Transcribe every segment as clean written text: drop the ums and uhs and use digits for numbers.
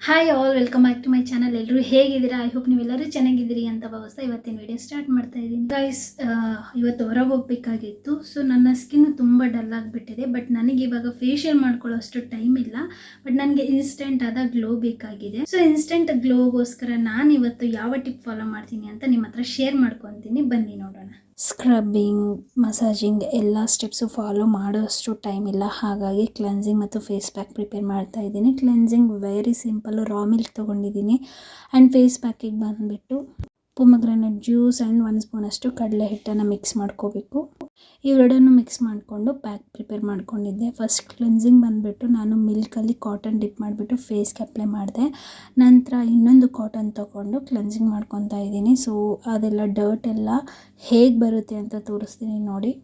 Hi all, welcome back to my channel. ಎಲ್ಲರೂ ಹೇಗಿದ್ದೀರಾ? I hope ನೀವೆಲ್ಲರೂ ಚೆನ್ನಾಗಿದ್ದೀರಿ ಅಂತ ಭಾವಿಸ್ತಾ ಇವತ್ತಿನ ವಿಡಿಯೋ ಸ್ಟಾರ್ಟ್ ಮಾಡ್ತಾ ಇದ್ದೀನಿ. ಗೈಸ್, ಇವತ್ತು ಹೊರಗೆ ಹೋಗ್ಬೇಕಾಗಿತ್ತು. ಸೊ ನನ್ನ ಸ್ಕಿನ್ ತುಂಬ ಡಲ್ ಆಗಿಬಿಟ್ಟಿದೆ. ಬಟ್ ನನಗೆ ಇವಾಗ ಫೇಶಿಯಲ್ ಮಾಡ್ಕೊಳ್ಳೋ ಅಷ್ಟು ಟೈಮ್ ಇಲ್ಲ. ಬಟ್ ನನಗೆ ಇನ್ಸ್ಟೆಂಟ್ ಆದ ಗ್ಲೋ ಬೇಕಾಗಿದೆ. ಸೊ ಇನ್ಸ್ಟೆಂಟ್ ಗ್ಲೋಗೋಸ್ಕರ ನಾನು ಇವತ್ತು ಯಾವ ಟಿಪ್ ಫಾಲೋ ಮಾಡ್ತೀನಿ ಅಂತ ನಿಮ್ಮ ಹತ್ರ ಶೇರ್ ಮಾಡ್ಕೊತೀನಿ. ಬನ್ನಿ ನೋಡೋಣ. ಸ್ಕ್ರಬ್ಬಿಂಗ್, ಮಸಾಜಿಂಗ್ ಎಲ್ಲ ಸ್ಟೆಪ್ಸು ಫಾಲೋ ಮಾಡೋಷ್ಟು ಟೈಮ್ ಇಲ್ಲ. ಹಾಗಾಗಿ ಕ್ಲೆನ್ಸಿಂಗ್ ಮತ್ತು ಫೇಸ್ ಪ್ಯಾಕ್ ಪ್ರಿಪೇರ್ ಮಾಡ್ತಾ ಇದ್ದೀನಿ. ಕ್ಲೆನ್ಸಿಂಗ್ ವೆರಿ ಸಿಂಪಲ್ಲು, ರಾ ಮಿಲ್ಕ್ ತೊಗೊಂಡಿದ್ದೀನಿ. ಆ್ಯಂಡ್ ಫೇಸ್ ಪ್ಯಾಕಿಗೆ ಬಂದುಬಿಟ್ಟು ಪೊಮಗ್ರಾನೇಟ್ ಜ್ಯೂಸ್ ಆ್ಯಂಡ್ 1 ಸ್ಪೂನಷ್ಟು ಕಡಲೆ ಹಿಟ್ಟನ್ನು ಮಿಕ್ಸ್ ಮಾಡ್ಕೋಬೇಕು. ಇವೆರಡನ್ನು ಮಿಕ್ಸ್ ಮಾಡಿಕೊಂಡು ಪ್ಯಾಕ್ ಪ್ರಿಪೇರ್ ಮಾಡ್ಕೊಂಡಿದ್ದೆ. ಫಸ್ಟ್ ಕ್ಲೆನ್ಸಿಂಗ್ ಬಂದುಬಿಟ್ಟು ನಾನು ಮಿಲ್ಕಲ್ಲಿ ಕಾಟನ್ ಡಿಪ್ ಮಾಡಿಬಿಟ್ಟು ಫೇಸ್ಗೆ ಅಪ್ಲೈ ಮಾಡಿದೆ. ನಂತರ ಇನ್ನೊಂದು ಕಾಟನ್ ತೊಗೊಂಡು ಕ್ಲೆನ್ಸಿಂಗ್ ಮಾಡ್ಕೊತಾ ಇದ್ದೀನಿ. ಸೊ ಅದೆಲ್ಲ ಡರ್ಟ್ ಎಲ್ಲ ಹೇಗೆ ಬರುತ್ತೆ ಅಂತ ತೋರಿಸ್ತೀನಿ ನೋಡಿ.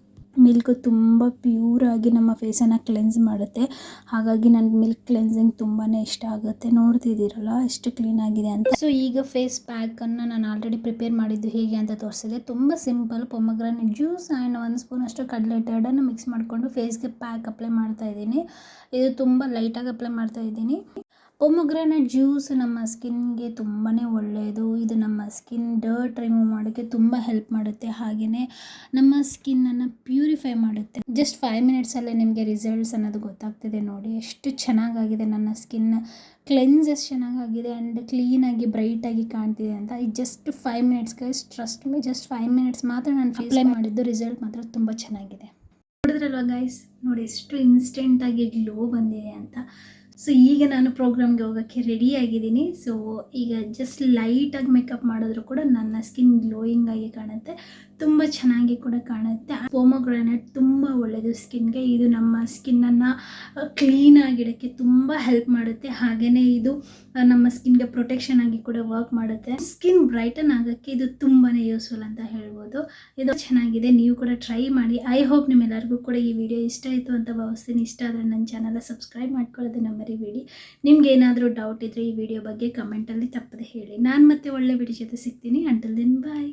ಮಿಲ್ಕ್ ತುಂಬ ಪ್ಯೂರಾಗಿ ನಮ್ಮ ಫೇಸನ್ನು ಕ್ಲೆನ್ಸ್ ಮಾಡುತ್ತೆ. ಹಾಗಾಗಿ ನನಗೆ ಮಿಲ್ಕ್ ಕ್ಲೆನ್ಸಿಂಗ್ ತುಂಬಾ ಇಷ್ಟ ಆಗುತ್ತೆ. ನೋಡ್ತಿದ್ದೀರಲ್ಲ ಎಷ್ಟು ಕ್ಲೀನಾಗಿದೆ ಅಂತ. ಸೊ ಈಗ ಫೇಸ್ ಪ್ಯಾಕನ್ನು ನಾನು ಆಲ್ರೆಡಿ ಪ್ರಿಪೇರ್ ಮಾಡಿದ್ದು ಹೇಗೆ ಅಂತ ತೋರಿಸಿದೆ. ತುಂಬ ಸಿಂಪಲ್. ಪೊಮಗ್ರಾನೇಟ್ ಜ್ಯೂಸ್ ಆ್ಯಂಡ್ 1 ಸ್ಪೂನಷ್ಟು ಕಡಲೆ ಹಿಟ್ಟು ಎರಡನ್ನು ಮಿಕ್ಸ್ ಮಾಡಿಕೊಂಡು ಫೇಸ್ಗೆ ಪ್ಯಾಕ್ ಅಪ್ಲೈ ಮಾಡ್ತಾ ಇದ್ದೀನಿ. ಇದು ತುಂಬ ಲೈಟಾಗಿ ಅಪ್ಲೈ ಮಾಡ್ತಾ ಇದ್ದೀನಿ. ಪೊಮಗ್ರಾನೇಟ್ ಜ್ಯೂಸ್ ನಮ್ಮ ಸ್ಕಿನ್ಗೆ ತುಂಬಾ ಒಳ್ಳೆಯದು. ಇದು ನಮ್ಮ ಸ್ಕಿನ್ ಡರ್ಟ್ ರಿಮೂವ್ ಮಾಡೋಕ್ಕೆ ತುಂಬ ಹೆಲ್ಪ್ ಮಾಡುತ್ತೆ. ಹಾಗೆಯೇ ನಮ್ಮ ಸ್ಕಿನ್ನನ್ನು ಪ್ಯೂರಿಫೈ ಮಾಡುತ್ತೆ. ಜಸ್ಟ್ 5 ಮಿನಿಟ್ಸಲ್ಲೇ ನಿಮಗೆ ರಿಸಲ್ಟ್ಸ್ ಅನ್ನೋದು ಗೊತ್ತಾಗ್ತಿದೆ. ನೋಡಿ ಎಷ್ಟು ಚೆನ್ನಾಗಾಗಿದೆ ನನ್ನ ಸ್ಕಿನ್. ಕ್ಲೆನ್ಸ್ ಎಷ್ಟು ಚೆನ್ನಾಗಾಗಿದೆ ಆ್ಯಂಡ್ ಕ್ಲೀನಾಗಿ ಬ್ರೈಟಾಗಿ ಕಾಣ್ತಿದೆ ಅಂತ. ಇದು just 5 minutes guys, trust me, just 5 minutes ಮಾತ್ರ ನಾನು ಅಪ್ಲೈ ಮಾಡಿದ್ದು. ರಿಸಲ್ಟ್ ಮಾತ್ರ ತುಂಬ ಚೆನ್ನಾಗಿದೆ. ನೋಡಿದ್ರಲ್ವ ಗೈಸ್, ನೋಡಿ ಎಷ್ಟು ಇನ್ಸ್ಟೆಂಟಾಗಿ ಗ್ಲೋ ಬಂದಿದೆ ಅಂತ. ಸೊ ಈಗ ನಾನು ಪ್ರೋಗ್ರಾಮ್ಗೆ ಹೋಗೋಕ್ಕೆ ರೆಡಿ ಆಗಿದ್ದೀನಿ. ಸೊ ಈಗ ಜಸ್ಟ್ ಲೈಟಾಗಿ ಮೇಕಪ್ ಮಾಡಿದ್ರು ಕೂಡ ನನ್ನ ಸ್ಕಿನ್ ಗ್ಲೋಯಿಂಗ್ ಆಗಿ ಕಾಣುತ್ತೆ, ತುಂಬ ಚೆನ್ನಾಗಿ ಕೂಡ ಕಾಣುತ್ತೆ. ಪೊಮಗ್ರಾನೇಟ್ ತುಂಬ ಒಳ್ಳೆಯದು ಸ್ಕಿನ್ಗೆ. ಇದು ನಮ್ಮ ಸ್ಕಿನ್ನನ್ನು ಕ್ಲೀನಾಗಿಡೋಕ್ಕೆ ತುಂಬ ಹೆಲ್ಪ್ ಮಾಡುತ್ತೆ. ಹಾಗೆಯೇ ಇದು ನಮ್ಮ ಸ್ಕಿನ್ಗೆ ಪ್ರೊಟೆಕ್ಷನ್ ಆಗಿ ಕೂಡ ವರ್ಕ್ ಮಾಡುತ್ತೆ. ಸ್ಕಿನ್ ಬ್ರೈಟನ್ ಆಗೋಕ್ಕೆ ಇದು ತುಂಬಾ ಯೂಸ್ಫುಲ್ ಅಂತ ಹೇಳ್ಬೋದು. ಇದು ಚೆನ್ನಾಗಿದೆ, ನೀವು ಕೂಡ ಟ್ರೈ ಮಾಡಿ. ಐ ಹೋಪ್ ನಿಮ್ಮೆಲ್ಲರಿಗೂ ಕೂಡ ಈ ವಿಡಿಯೋ ಇಷ್ಟ ಆಯಿತು ಅಂತ ಭಾವಿಸ್ತೀನಿ. ಇಷ್ಟ ಆದರೆ ನನ್ನ ಚಾನಲ್ ಸಬ್ಸ್ಕ್ರೈಬ್ ಮಾಡ್ಕೊಳ್ಳೋದನ್ನ ಮರಿಬೇಡಿ. ನಿಮ್ಗೆ ಏನಾದರೂ ಡೌಟ್ ಇದ್ದರೆ ಈ ವಿಡಿಯೋ ಬಗ್ಗೆ ಕಮೆಂಟಲ್ಲಿ ತಪ್ಪದೆ ಹೇಳಿ. ನಾನು ಮತ್ತೆ ಒಳ್ಳೆ ವಿಡಿಯೋ ಜೊತೆ ಸಿಗ್ತೀನಿ. ಅಂಟಿಲ್ ದೆನ್ ಬಾಯ್.